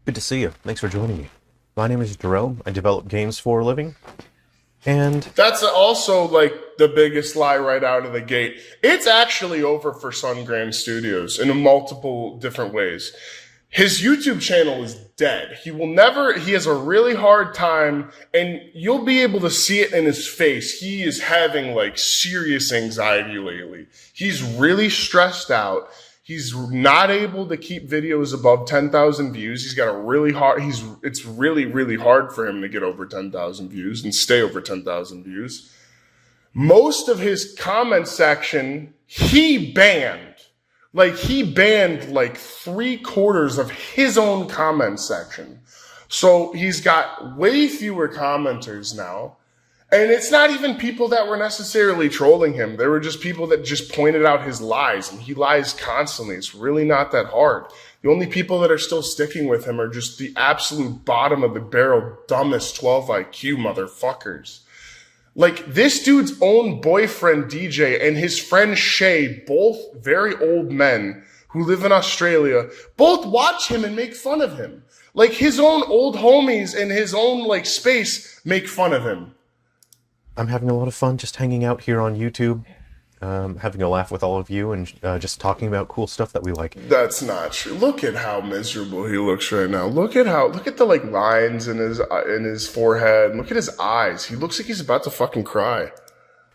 Good to see you. Thanks for joining me. My name is Jerome. I develop games for a living. And That's also like the biggest lie right out of the gate. It's actually over for Sungrand Studios in multiple different ways. His YouTube channel is dead. He has a really hard time, and you'll be able to see it in his face. He is having like serious anxiety lately. He's really stressed out. He's not able to keep videos above 10,000 views. It's really, really hard for him to get over 10,000 views and stay over 10,000 views. Most of his comment section, he banned. He banned like 3/4 of his own comment section. So he's got way fewer commenters now. And it's not even people that were necessarily trolling him. They were just people that just pointed out his lies, and he lies constantly. It's really not that hard. The only people that are still sticking with him are just the absolute bottom of the barrel, dumbest 12 IQ motherfuckers. Like, this dude's own boyfriend, DJ, and his friend Shay, both very old men who live in Australia, both watch him and make fun of him. Like, his own old homies in his own, space make fun of him. I'm having a lot of fun just hanging out here on YouTube, having a laugh with all of you, and just talking about cool stuff that we like. That's not true. Look at how miserable he looks right now. Look at the lines in his forehead. Look at his eyes. He looks like he's about to fucking cry.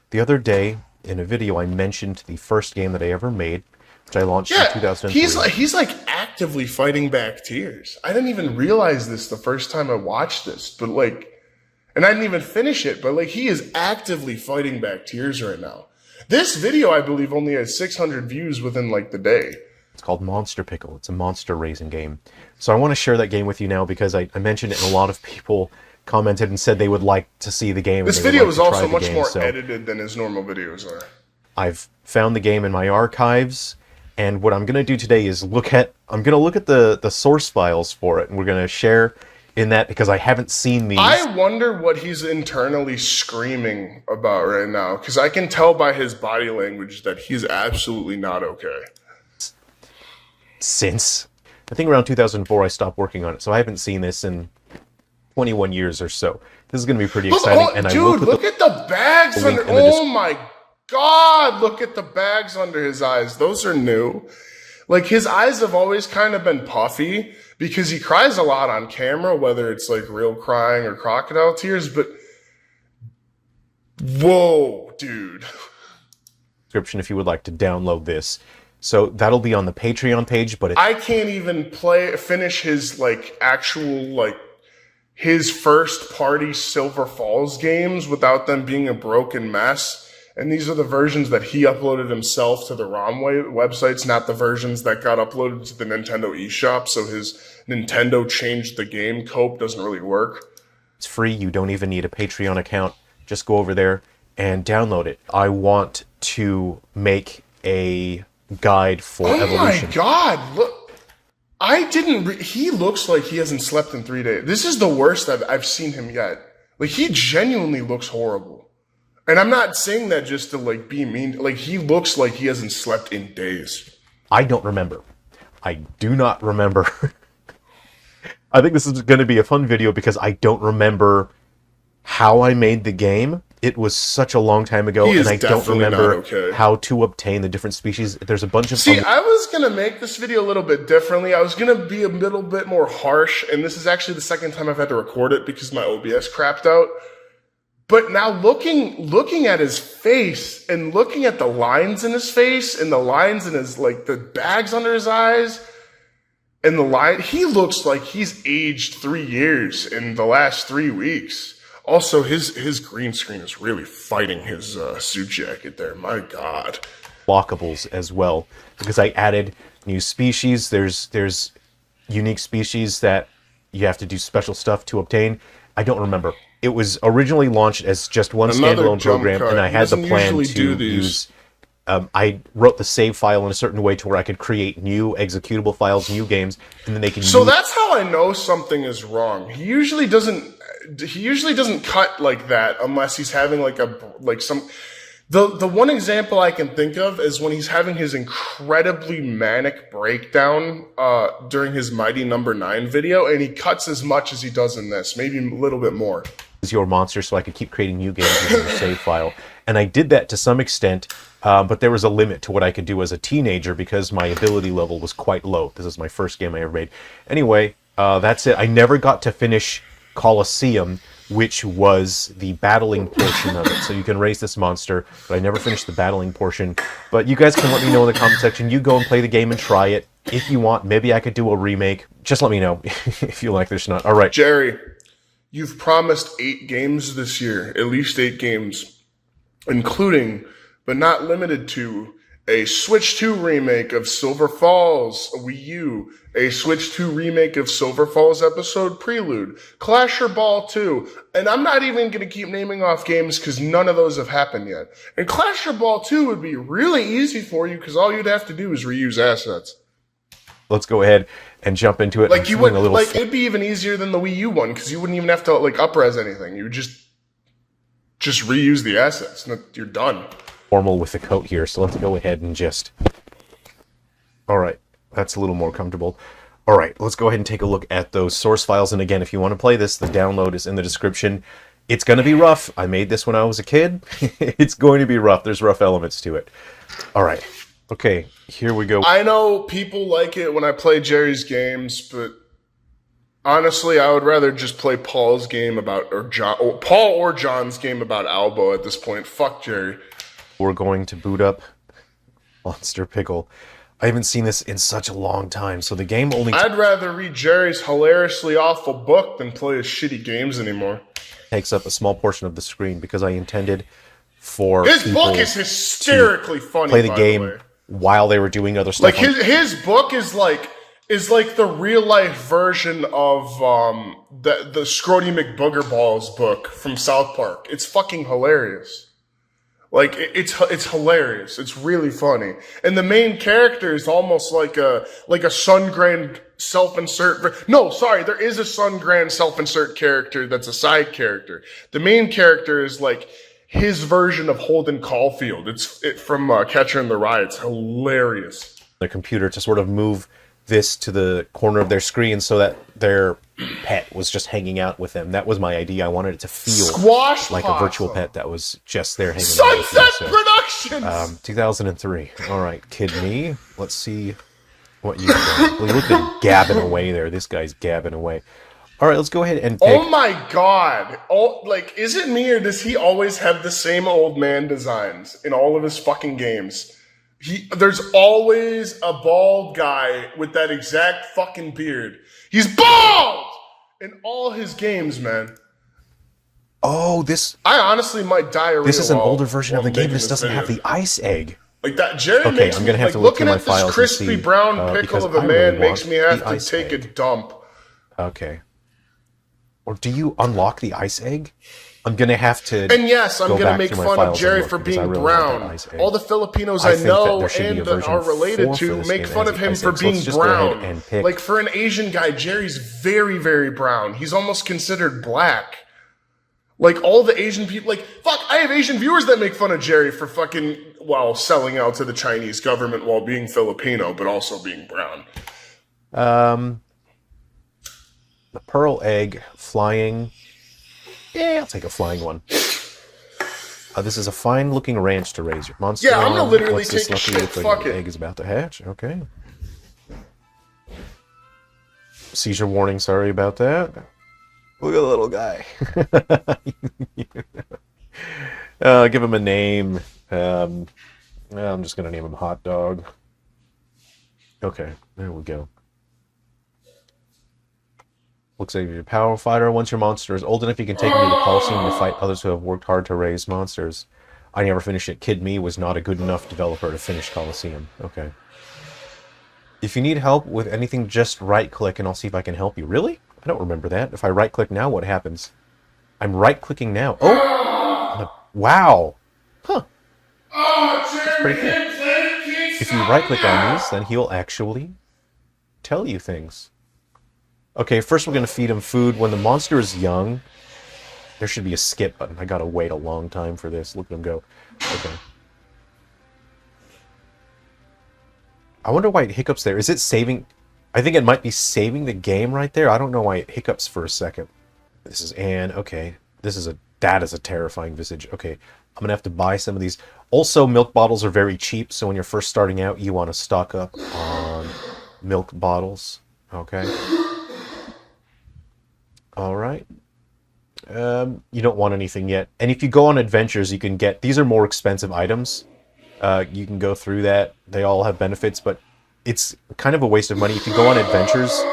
The other day, in a video, I mentioned the first game that I ever made, which I launched in 2003. He's actively fighting back tears. I didn't even realize this the first time I watched this, but and I didn't even finish it, but he is actively fighting back tears right now. This video, I believe, only has 600 views within the day. It's called Monster Pickle. It's a monster raising game. So I want to share that game with you now because I mentioned it and a lot of people commented and said they would like to see the game. This video is also much more edited than his normal videos are. I've found the game in my archives, and what I'm going to do today is look at the source files for it, and we're going to share in that because I haven't seen these. I wonder what he's internally screaming about right now, because I can tell by his body language that he's absolutely not okay. Since I think around 2004 I stopped working on it, so I haven't seen this in 21 years or so. This is going to be pretty exciting. Look at the bags under. Oh my God! Look at the bags under his eyes. Those are new. His eyes have always kind of been puffy because he cries a lot on camera, whether it's real crying or crocodile tears, but whoa, dude. Description if you would like to download this. So that'll be on the Patreon page, but I can't even finish his actual his first party Silver Falls games without them being a broken mess. And these are the versions that he uploaded himself to the ROM websites, not the versions that got uploaded to the Nintendo eShop. So his Nintendo changed the game cope doesn't really work. It's free. You don't even need a Patreon account. Just go over there and download it. I want to make a guide for evolution. Oh my God! Look, he looks like he hasn't slept in 3 days. This is the worst I've seen him yet. He genuinely looks horrible. And I'm not saying that just to be mean. He looks like he hasn't slept in days. I don't remember. I do not remember. I think this is going to be a fun video because I don't remember how I made the game. It was such a long time ago, and I don't remember how to obtain the different species. There's a bunch of... I was going to make this video a little bit differently. I was going to be a little bit more harsh, and this is actually the second time I've had to record it because my OBS crapped out. But now looking at his face and looking at the lines in his face and the lines in his, the bags under his eyes and the line, he looks like he's aged 3 years in the last 3 weeks. Also, his green screen is really fighting his suit jacket there. My God. Lockables as well, because I added new species. There's unique species that you have to do special stuff to obtain. I don't remember. It was originally launched as just one standalone program, and I had the plan to use... I wrote the save file in a certain way to where I could create new executable files, new games, and then they can... So that's how I know something is wrong. He usually doesn't cut like that unless he's having The one example I can think of is when he's having his incredibly manic breakdown during his Mighty Number 9 video, and he cuts as much as he does in this, maybe a little bit more. Your monster, so I could keep creating new games with your save file. And I did that to some extent, but there was a limit to what I could do as a teenager because my ability level was quite low. This is my first game I ever made. Anyway, that's it. I never got to finish Colosseum, which was the battling portion of it. So you can raise this monster, but I never finished the battling portion. But you guys can let me know in the comment section. You go and play the game and try it. If you want, maybe I could do a remake. Just let me know if you like this or not. All right. Jerry, you've promised 8 games this year, at least 8 games, including, but not limited to, a Switch 2 remake of Silver Falls, a Wii U, a Switch 2 remake of Silver Falls Episode Prelude, Clasher Ball 2, and I'm not even going to keep naming off games because none of those have happened yet. And Clasher Ball 2 would be really easy for you because all you'd have to do is reuse assets. Let's go ahead and jump into it. Like you would, like it'd be even easier than the Wii U one because you wouldn't even have to like up-res anything. You would just reuse the assets. And you're done. Formal with the coat here, so let's go ahead and just... Alright, that's a little more comfortable. Alright, let's go ahead and take a look at those source files, and again, if you want to play this, the download is in the description. It's going to be rough. I made this when I was a kid. It's going to be rough. There's rough elements to it. Alright, okay, here we go. I know people like it when I play Jerry's games, but honestly, I would rather just play Paul's game about, Paul or John's game about Albo at this point. Fuck Jerry. We're going to boot up Monster Pickle. I haven't seen this in such a long time, so the game only... I'd rather read Jerry's hilariously awful book than play his shitty games anymore. Takes up a small portion of the screen because I intended for his book is hysterically funny. Play the game while they were doing other stuff. Like his book is like the real life version of the Scrody McBoogerballs book from South Park. It's fucking hilarious. Like it's hilarious. It's really funny, and the main character is almost like a Sungrand self-insert. No, sorry, there is a Sungrand self-insert character that's a side character. The main character is like his version of Holden Caulfield. It's from Catcher in the Rye. It's hilarious. The computer to sort of move this to the corner of their screen so that their pet was just hanging out with them. That was my idea. I wanted it to feel like a virtual pet that was just there hanging out with them. Sunset Productions! 2003. All right, Kid Me. Let's see what you've done. Well, look at gabbing away there. This guy's gabbing away. All right, let's go ahead and pick. Oh my god. Is it me or does he always have the same old man designs in all of his fucking games? There's always a bald guy with that exact fucking beard. He's bald in all his games, man. Oh, this... I honestly might diarrhea. This is an older version of the game. This doesn't have the ice egg. Like that, Jerry okay, makes I'm gonna me, have to look through my files looking at this crispy brown pickle of a man makes me have to take a dump. Okay. Or do you unlock the ice egg? I'm gonna have to. And yes, I'm gonna make fun of Jerry for being brown. All the Filipinos I know and that are related to make fun of him for being brown. Like for an Asian guy, Jerry's very, very brown. He's almost considered black. Like all the Asian people, like fuck, I have Asian viewers that make fun of Jerry for fucking selling out to the Chinese government while being Filipino, but also being brown. The pearl egg flying. Yeah, I'll take a flying one. This is a fine-looking ranch to raise your monster. Yeah, I'm gonna literally take a shit. Fuck it. The egg is about to hatch. Okay. Seizure warning. Sorry about that. Look at the little guy. Give him a name. I'm just gonna name him Hot Dog. Okay, there we go. Looks like you're a power fighter. Once your monster is old enough, you can take him to the Coliseum to fight others who have worked hard to raise monsters. I never finished it. Kid Me was not a good enough developer to finish Coliseum. Okay. If you need help with anything, just right-click and I'll see if I can help you. Really? I don't remember that. If I right-click now, what happens? I'm right-clicking now. Oh! Wow! Huh. That's pretty good. If you right-click on these, then he'll actually tell you things. Okay, first we're going to feed him food. When the monster is young, There should be a skip button. I gotta wait a long time for this. Look at him go. Okay. I wonder why it hiccups there. Is it saving? I think it might be saving the game right there. I don't know why it hiccups for a second. This is Anne. Okay. That is a terrifying visage. Okay. I'm gonna have to buy some of these. Also, milk bottles are very cheap, so when you're first starting out, you want to stock up on milk bottles. Okay. All right. You don't want anything yet. And if you go on adventures, you can get... These are more expensive items. You can go through that. They all have benefits, but it's kind of a waste of money. If you go on adventures,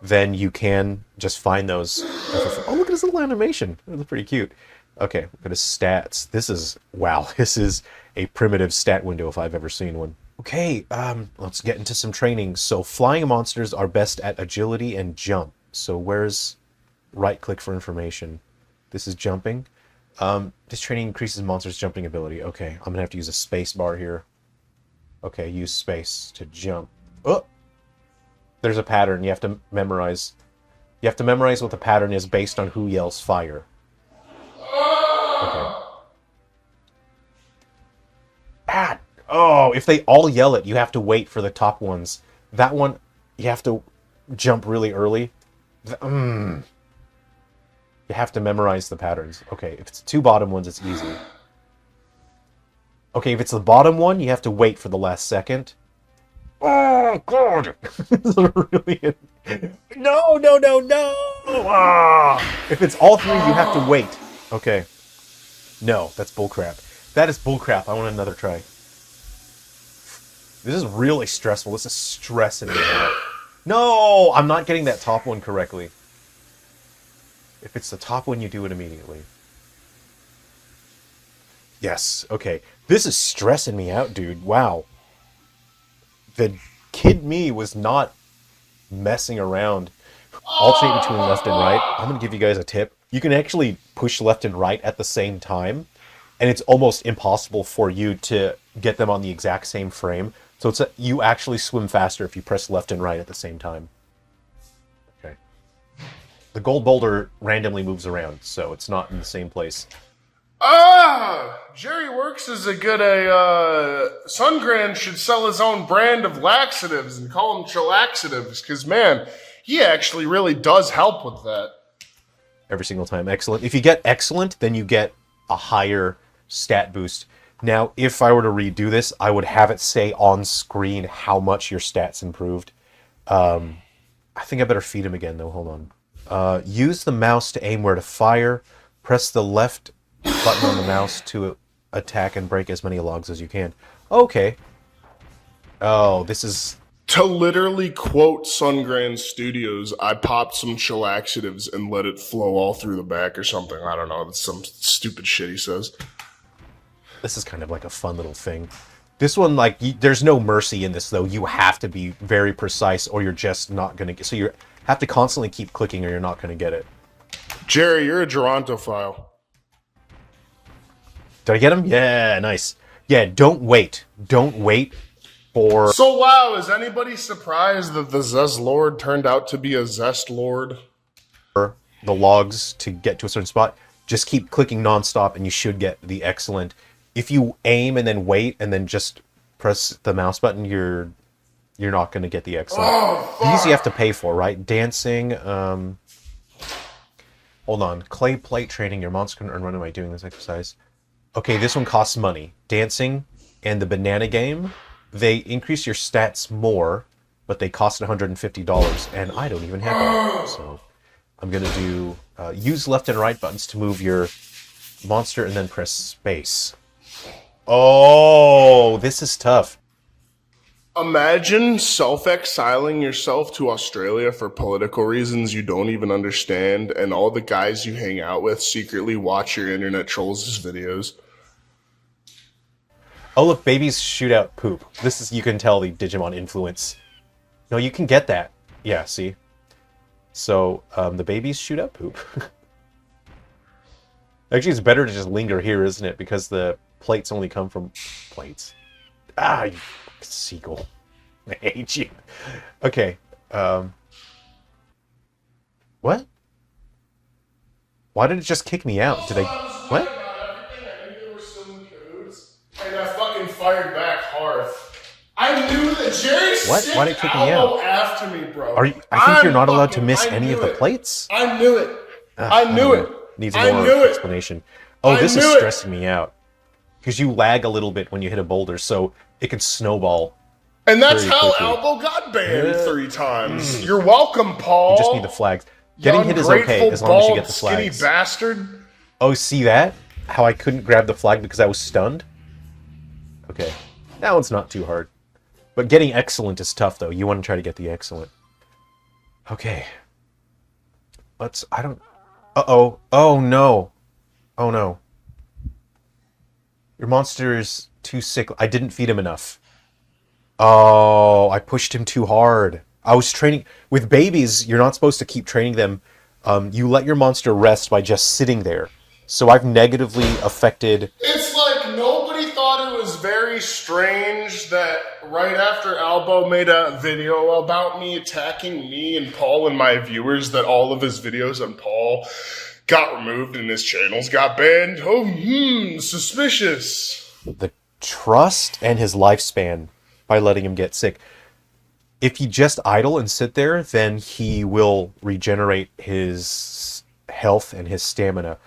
then you can just find those. Oh, look at this little animation. That's pretty cute. Okay, look at his stats. This is... Wow, this is a primitive stat window if I've ever seen one. Okay, let's get into some training. So flying monsters are best at agility and jump. So where's right-click for information? This is jumping. This training increases monsters' jumping ability. Okay, I'm gonna have to use a space bar here. Okay, use space to jump. Oh! There's a pattern you have to memorize. You have to memorize what the pattern is based on who yells fire. Okay. Ah! Oh, if they all yell it, you have to wait for the top ones. That one, you have to jump really early. You have to memorize the patterns. Okay, if it's two bottom ones, it's easy. Okay, if it's the bottom one, you have to wait for the last second. Oh, God! This is really... No, no, no, no! Ah! If it's all three, you have to wait. Okay. No, that's bullcrap. That is bullcrap. I want another try. This is really stressful. This is stressing me out. No! I'm not getting that top one correctly. If it's the top one, you do it immediately. Yes, okay. This is stressing me out, dude. Wow. The kid me was not messing around. Alternate between left and right. I'm going to give you guys a tip. You can actually push left and right at the same time, and it's almost impossible for you to get them on the exact same frame. So you actually swim faster if you press left and right at the same time. Okay. The gold boulder randomly moves around, so it's not in the same place. Jerry Works is a good Sungrand should sell his own brand of laxatives and call them chillaxatives, because, man, he actually really does help with that. Every single time. Excellent. If you get excellent, then you get a higher stat boost. Now, if I were to redo this, I would have it say on screen how much your stats improved. I think I better feed him again, though. Hold on. Use the mouse to aim where to fire. Press the left button on the mouse to attack and break as many logs as you can. Okay. Oh, this is... To literally quote Sungrand Studios, I popped some chillaxatives and let it flow all through the back or something. I don't know. That's some stupid shit he says. This is kind of like a fun little thing. This one, like, there's no mercy in this, though. You have to be very precise or you're just not going to get... So you have to constantly keep clicking or you're not going to get it. Jerry, you're a gerontophile. Did I get him? Yeah, nice. Yeah, don't wait. Don't wait for... So, wow, is anybody surprised that the Zest Lord turned out to be a Zest Lord? The logs to get to a certain spot. Just keep clicking nonstop and you should get the excellent. If you aim and then wait and then just press the mouse button, you're not going to get the excellent. Oh, these you have to pay for, right? Dancing. Hold on. Clay plate training. Your monster can earn money by doing this exercise. Okay, this one costs money. Dancing and the banana game, they increase your stats more, but they cost $150, and I don't even have that. So I'm going to do use left and right buttons to move your monster and then press space. Oh, this is tough. Imagine self-exiling yourself to Australia for political reasons you don't even understand, and all the guys you hang out with secretly watch your internet trolls' videos. Oh, look, babies shoot out poop. This is, you can tell the Digimon influence. No, you can get that. Yeah, see? So, the babies shoot out poop. Actually, it's better to just linger here, isn't it? Because the plates only come from plates. Ah, you seagull. I hate you. Okay. What? Why Why did it just kick me out? Did I... I was What? about everything. I knew they were still in cahoots, and I fucking fired back hard. I knew that Jerry What? Why'd it kick me out? After me, bro. I think you're not allowed to miss any of the plates? I knew it. I knew it. Needs I more knew it. explanation. Oh, this is knew it. stressing me out. Because you lag a little bit when you hit a boulder, so it could snowball. And that's very how quickly. Albo got banned 3 times. You're welcome, Paul. You just need the flags. Getting hit is okay as long as you get the skinny flags. bastard. Oh, see that? How I couldn't grab the flag because I was stunned? Okay. That one's not too hard. But getting excellent is tough, though. You want to try to get the excellent. Okay. I don't... Uh-oh. Oh, no. Oh, no. Your monster is too sick. I didn't feed him enough. Oh, I pushed him too hard. I was training... With babies, you're not supposed to keep training them. You let your monster rest by just sitting there. So I've negatively affected... It's like nobody thought it was very strange that right after Albo made a video about me attacking me and Paul and my viewers, that all of his videos on Paul got removed and his channels got banned. Oh, suspicious. The trust and his lifespan by letting him get sick. If he just idle and sit there, then he will regenerate his health and his stamina.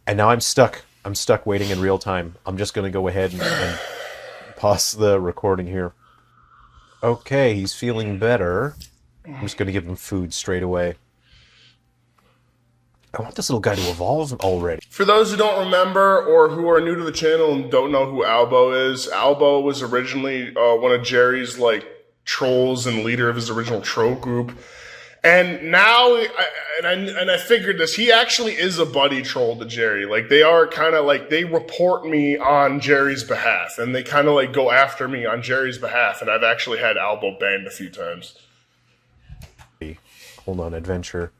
And now I'm stuck. I'm stuck waiting in real time. I'm just going to go ahead and pause the recording here. Okay, he's feeling better. I'm just going to give him food straight away. I want this little guy to evolve already. For those who don't remember or who are new to the channel and don't know who Albo is, Albo was originally one of Jerry's like trolls and leader of his original troll group. And now, I figured this, he actually is a buddy troll to Jerry. Like, they are kind of like, they report me on Jerry's behalf, and they kind of like go after me on Jerry's behalf, and I've actually had Albo banned a few times. Hold on, adventure.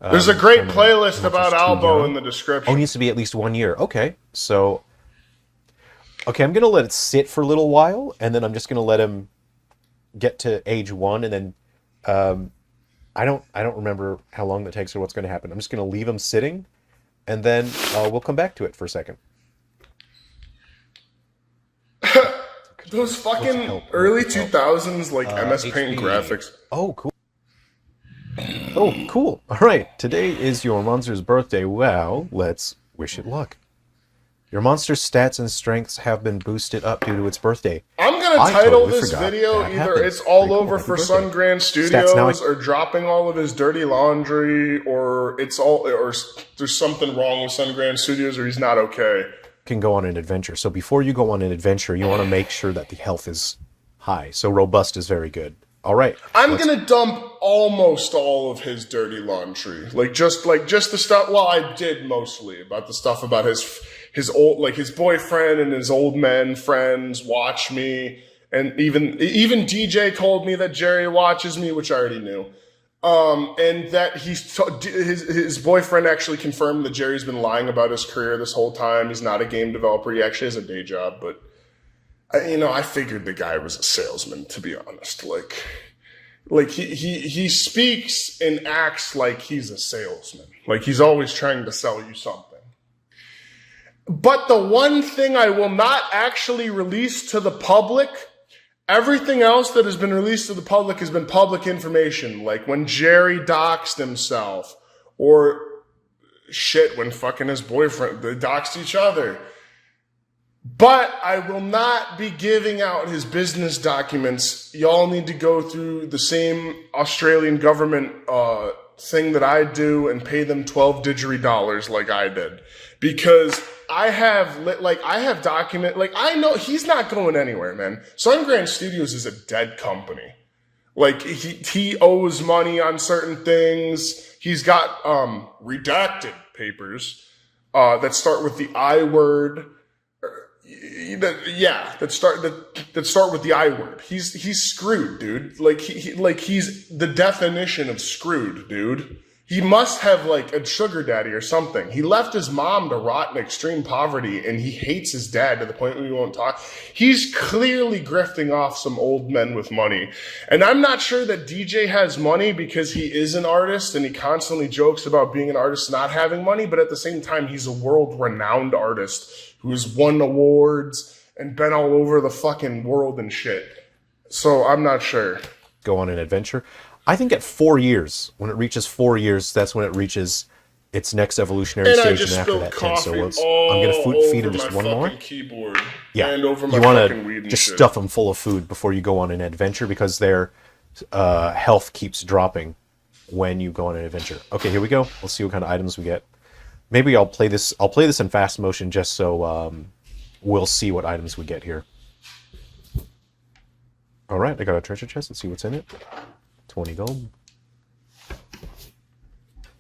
There's a great playlist about Albo in the description. Oh, it needs to be at least 1 year. Okay, so... Okay, I'm going to let it sit for a little while, and then I'm just going to let him get to age 1, and then... I don't remember how long that takes or what's going to happen. I'm just going to leave him sitting, and then we'll come back to it for a second. Those fucking early 2000s, like, MS Paint graphics. Oh, cool. Oh, cool. All right, today is your monster's birthday. Well, let's wish it luck. Your monster's stats and strengths have been boosted up due to its birthday. I'm going to title this video either It's All Over for Sungrand Studios or Dropping All of His Dirty Laundry, or there's something wrong with Sungrand Studios, or he's not okay. Can go on an adventure. So before you go on an adventure, you want to make sure that the health is high. So robust is very good. All right. I'm going to dump almost all of his dirty laundry. Just the stuff, well, I did mostly about the stuff about his old, like his boyfriend and his old men friends watch me, and even DJ told me that Jerry watches me, which I already knew. And that his boyfriend actually confirmed that Jerry's been lying about his career this whole time. He's not a game developer. He actually has a day job, but I figured the guy was a salesman, to be honest. Like he speaks and acts like he's a salesman. Like he's always trying to sell you something. But the one thing I will not actually release to the public, everything else that has been released to the public has been public information. Like when Jerry doxed himself, or shit, when fucking his boyfriend, they doxed each other. But I will not be giving out his business documents. Y'all need to go through the same Australian government thing that I do and pay them 12 didgeridoo like I did. Because I have I know he's not going anywhere, man. Sungrand Studios is a dead company. Like he owes money on certain things. He's got redacted papers that start with the I word. That start with the I word. He's screwed, dude. Like he's the definition of screwed, dude. He must have like a sugar daddy or something. He left his mom to rot in extreme poverty, and he hates his dad to the point where he won't talk. He's clearly grifting off some old men with money. And I'm not sure that DJ has money because he is an artist and he constantly jokes about being an artist not having money, but at the same time, he's a world-renowned artist who's won awards and been all over the fucking world and shit. So I'm not sure. Go on an adventure. I think at 4 years, when it reaches 4 years, that's when it reaches its next evolutionary stage, and after that 10. So I'm going to feed him just one more. Keyboard Yeah, and over my you want fucking weed to and just shit. stuff them full of food before you go on an adventure, because their health keeps dropping when you go on an adventure. Okay, here we go. Let's see what kind of items we get. Maybe I'll play this. I'll play this in fast motion just so we'll see what items we get here. All right, I got a treasure chest. Let's see what's in it. 20 gold.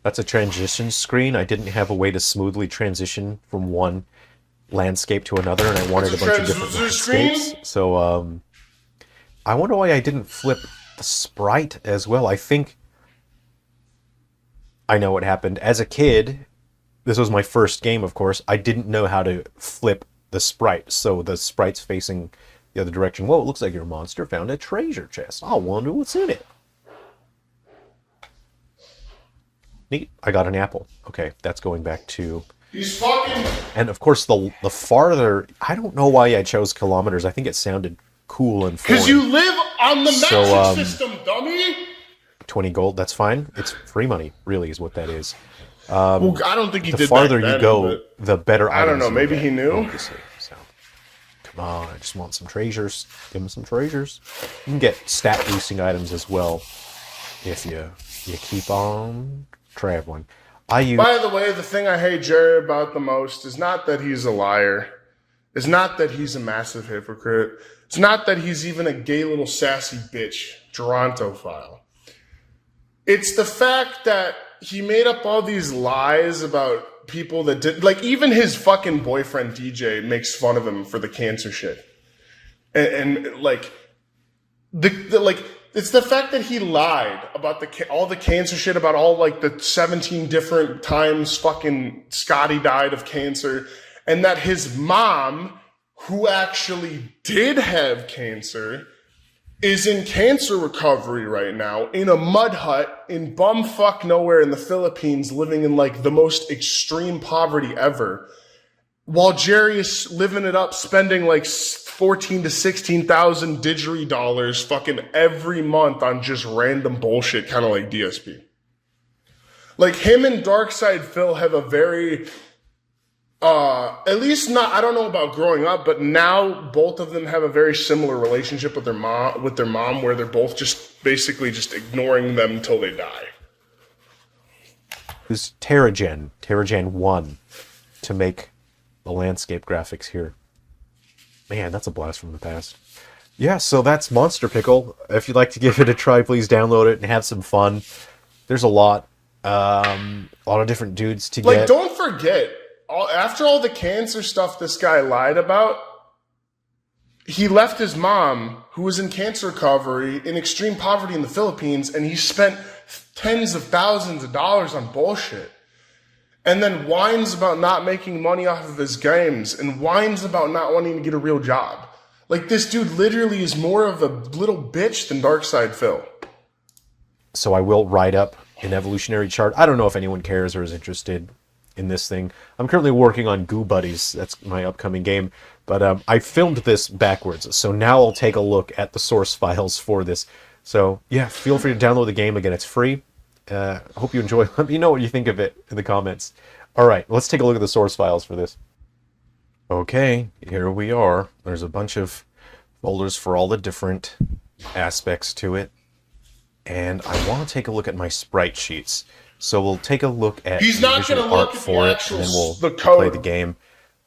That's a transition screen. I didn't have a way to smoothly transition from one landscape to another, and I wanted a bunch of different landscapes. So I wonder why I didn't flip the sprite as well. I think I know what happened. As a kid, this was my first game, of course, I didn't know how to flip the sprite. So the sprite's facing the other direction. Whoa, it looks like your monster found a treasure chest. I wonder what's in it. Neat. I got an apple. Okay, that's going back to... He's fucking... And of course, the farther... I don't know why I chose kilometers. I think it sounded cool and foreign. Because you live on the metric system, dummy! 20 gold, that's fine. It's free money, really, is what that is. Well, I don't think he did The farther that you go, the better I don't know, items maybe you he get, knew? obviously. So, come on, I just want some treasures. Give him some treasures. You can get stat boosting items as well if you keep on traveling. By the way, the thing I hate Jerry about the most is not that he's a liar. It's not that he's a massive hypocrite. It's not that he's even a gay little sassy bitch, gerontophile. It's the fact that he made up all these lies about people that did... Like, even his fucking boyfriend, DJ, makes fun of him for the cancer shit. And like... It's the fact that he lied about all the cancer shit, about all, like, the 17 different times fucking Scotty died of cancer, and that his mom, who actually did have cancer, is in cancer recovery right now in a mud hut in bumfuck nowhere in the Philippines, living in, like, the most extreme poverty ever, while Jerry is living it up, spending, like, 14 to 16,000 dollars fucking every month on just random bullshit, kind of like DSP. Like, him and Darkside Phil have a very, at least not, I don't know about growing up, but now both of them have a very similar relationship with their mom, where they're both just basically just ignoring them until they die. Who's Terragen 1 to make the landscape graphics here. Man, that's a blast from the past. Yeah, so that's Monster Pickle. If you'd like to give it a try, please download it and have some fun. There's a lot of different dudes to get. Like, don't forget, after all the cancer stuff this guy lied about, he left his mom, who was in cancer recovery, in extreme poverty in the Philippines, and he spent tens of thousands of dollars on bullshit. And then whines about not making money off of his games, and whines about not wanting to get a real job. Like, this dude literally is more of a little bitch than Darkside Phil. So I will write up an evolutionary chart. I don't know if anyone cares or is interested in this thing. I'm currently working on Goo Buddies. That's my upcoming game. But I filmed this backwards, so now I'll take a look at the source files for this. So yeah, feel free to download the game. Again, it's free. Hope you enjoy. Let me know what you think of it in the comments. All right, let's take a look at the source files for this. Okay, here we are. There's a bunch of folders for all the different aspects to it. And I want to take a look at my sprite sheets. So we'll take a look at He's not going to look at the actual the code. Play the game.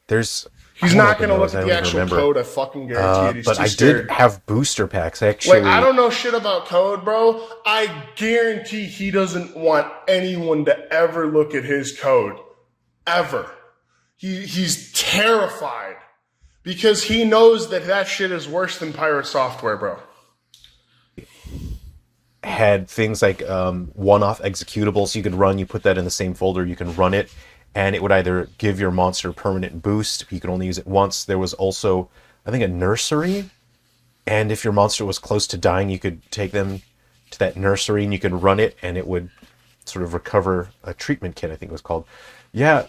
He's not going to look at the actual code. I fucking guarantee it. He's but too I scared. did have booster packs, actually. Like, I don't know shit about code, bro. I guarantee he doesn't want anyone to ever look at his code. Ever. He's terrified. Because he knows that shit is worse than pirate software, bro. had things like one-off executables you could run. You put that in the same folder, you can run it, and it would either give your monster a permanent boost. You could only use it once. There was also, I think, a nursery, and if your monster was close to dying, you could take them to that nursery and you could run it, and it would sort of recover a treatment kit, I think it was called. Yeah,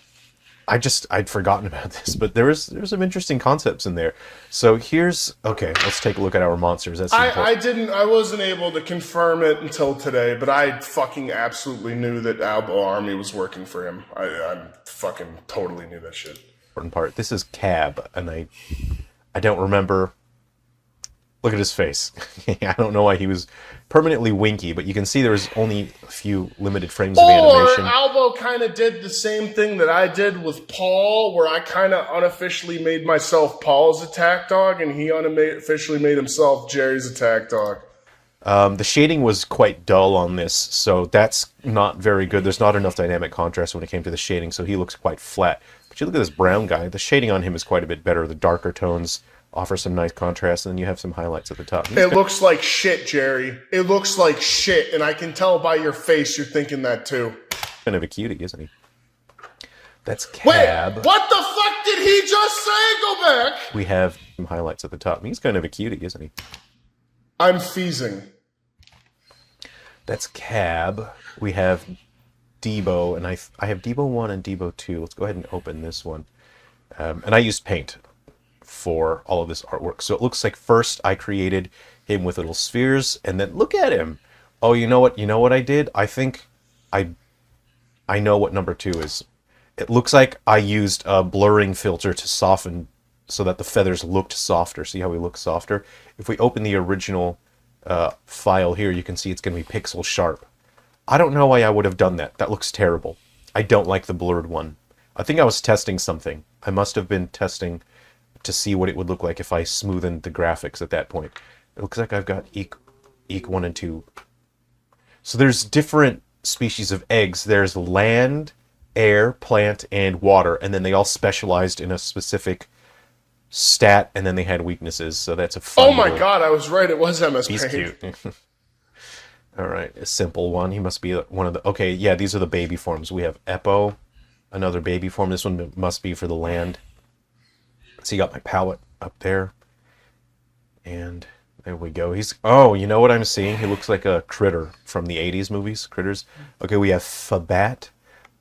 I'd forgotten about this, but there's some interesting concepts in there. So okay, let's take a look at our monsters. I wasn't able to confirm it until today, but I fucking absolutely knew that Albo Army was working for him. I fucking totally knew that shit. Important part. This is Cab, and I don't remember. Look at his face. I don't know why he was permanently winky, but you can see there's only a few limited frames of animation. Albo kind of did the same thing that I did with Paul, where I kind of unofficially made myself Paul's attack dog, and he unofficially made himself Jerry's attack dog. The shading was quite dull on this, so that's not very good. There's not enough dynamic contrast when it came to the shading, so he looks quite flat. But you look at this brown guy, the shading on him is quite a bit better. The darker tones offer some nice contrast, and then you have some highlights at the top. It looks like shit, Jerry. It looks like shit, and I can tell by your face you're thinking that too. Kind of a cutie, isn't he? That's Cab. Wait, what the fuck did he just say? Go back. We have some highlights at the top. He's kind of a cutie, isn't he? I'm feasing. That's Cab. We have Debo, and I have Debo 1 and Debo 2. Let's go ahead and open this one. And I used paint for all of this artwork. So it looks like first I created him with little spheres, and then look at him. Oh, you know what? You know what I did? I think I know what number 2 is. It looks like I used a blurring filter to soften so that the feathers looked softer. See how he looks softer? If we open the original file here, you can see it's going to be pixel sharp. I don't know why I would have done that. That looks terrible. I don't like the blurred one. I think I was testing something. I must have been testing to see what it would look like if I smoothened the graphics at that point. It looks like I've got Eek 1 and 2. So there's different species of eggs. There's land, air, plant, and water, and then they all specialized in a specific stat, and then they had weaknesses. So that's a fun. Oh my god, I was right. It was MS He's Paint. cute. All right, a simple one. He must be one of the. Okay, yeah, these are the baby forms. We have Eppo, another baby form. This one must be for the land. So you got my palette up there. And there we go. Oh, you know what I'm seeing? He looks like a critter from the 80s movies, Critters. Okay, we have Fabat.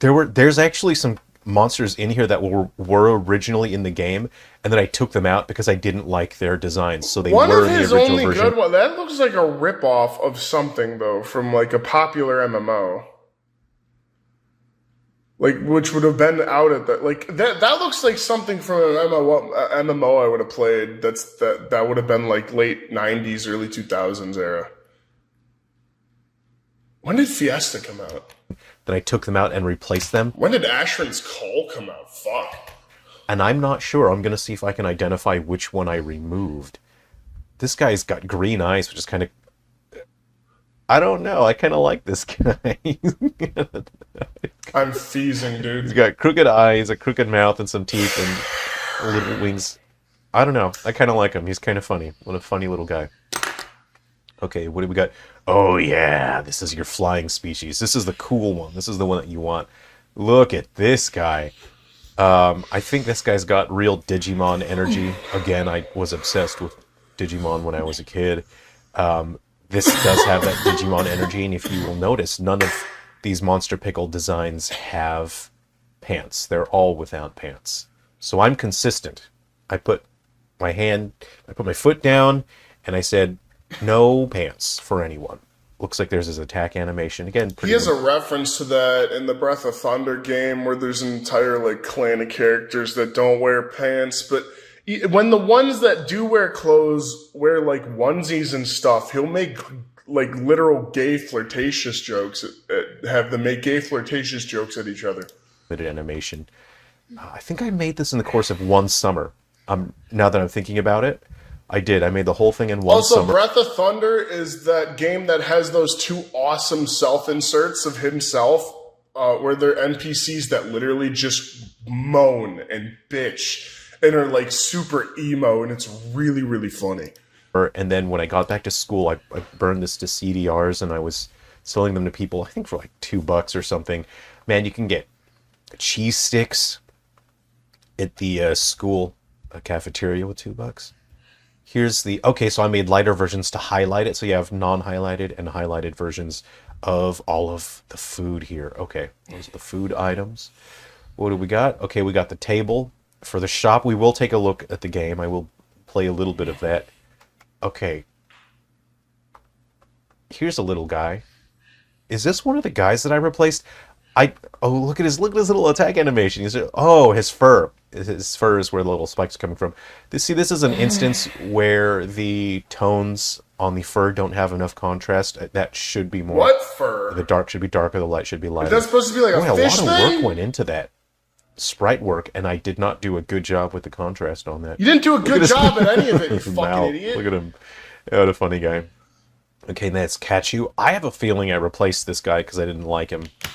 There's actually some monsters in here that were originally in the game, and then I took them out because I didn't like their designs. So they were in the original version. One of his only good ones. That looks like a ripoff of something, though, from like a popular MMO. Like, which would have been out at that. Like, that looks like something from an MMO I would have played. That would have been like late 90s, early 2000s era. When did Fiesta come out? Then I took them out and replaced them. When did Ashran's Call come out? Fuck. And I'm not sure. I'm going to see if I can identify which one I removed. This guy's got green eyes, which is kind of... I don't know. I kind of like this guy. I'm feasing, dude. He's got crooked eyes, a crooked mouth, and some teeth, and little wings. I don't know. I kind of like him. He's kind of funny. What a funny little guy. Okay, what do we got? Oh, yeah. This is your flying species. This is the cool one. This is the one that you want. Look at this guy. I think this guy's got real Digimon energy. Again, I was obsessed with Digimon when I was a kid. This does have that Digimon energy, and if you will notice, none of these Monster Pickle designs have pants. They're all without pants. So I'm consistent. I put my foot down, and I said, no pants for anyone. Looks like there's his attack animation. Again, he has a reference to that in the Breath of Thunder game where there's an entire like clan of characters that don't wear pants, but when the ones that do wear clothes wear like onesies and stuff, he'll make like literal gay flirtatious jokes, have them make gay flirtatious jokes at each other. Animation. I think I made this in the course of one summer. Now that I'm thinking about it, I did. I made the whole thing in one summer. Also, Breath of Thunder is that game that has those two awesome self-inserts of himself, where they're NPCs that literally just moan and bitch and are like super emo, and it's really, really funny. And then when I got back to school, I burned this to CDRs and I was selling them to people, I think for like $2 or something. Man, you can get cheese sticks at the school cafeteria with $2. Here's the, okay, so I made lighter versions to highlight it. So you have non-highlighted and highlighted versions of all of the food here. Okay, those are the food items. What do we got? Okay, we got the table. For the shop, we will take a look at the game. I will play a little bit of that. Okay. Here's a little guy. Is this one of the guys that I replaced? Oh, look at his little attack animation. His fur. His fur is where the little spikes are coming from. This is an instance where the tones on the fur don't have enough contrast. That should be more. What fur? The dark should be darker, the light should be lighter. Is that supposed to be like a fish thing? A lot of work went into that sprite work, and I did not do a good job with the contrast on that. You didn't do a good job at any of it, you fucking idiot. Look at him. What a funny guy. Okay, that's Catchu. I have a feeling I replaced this guy because I didn't like him.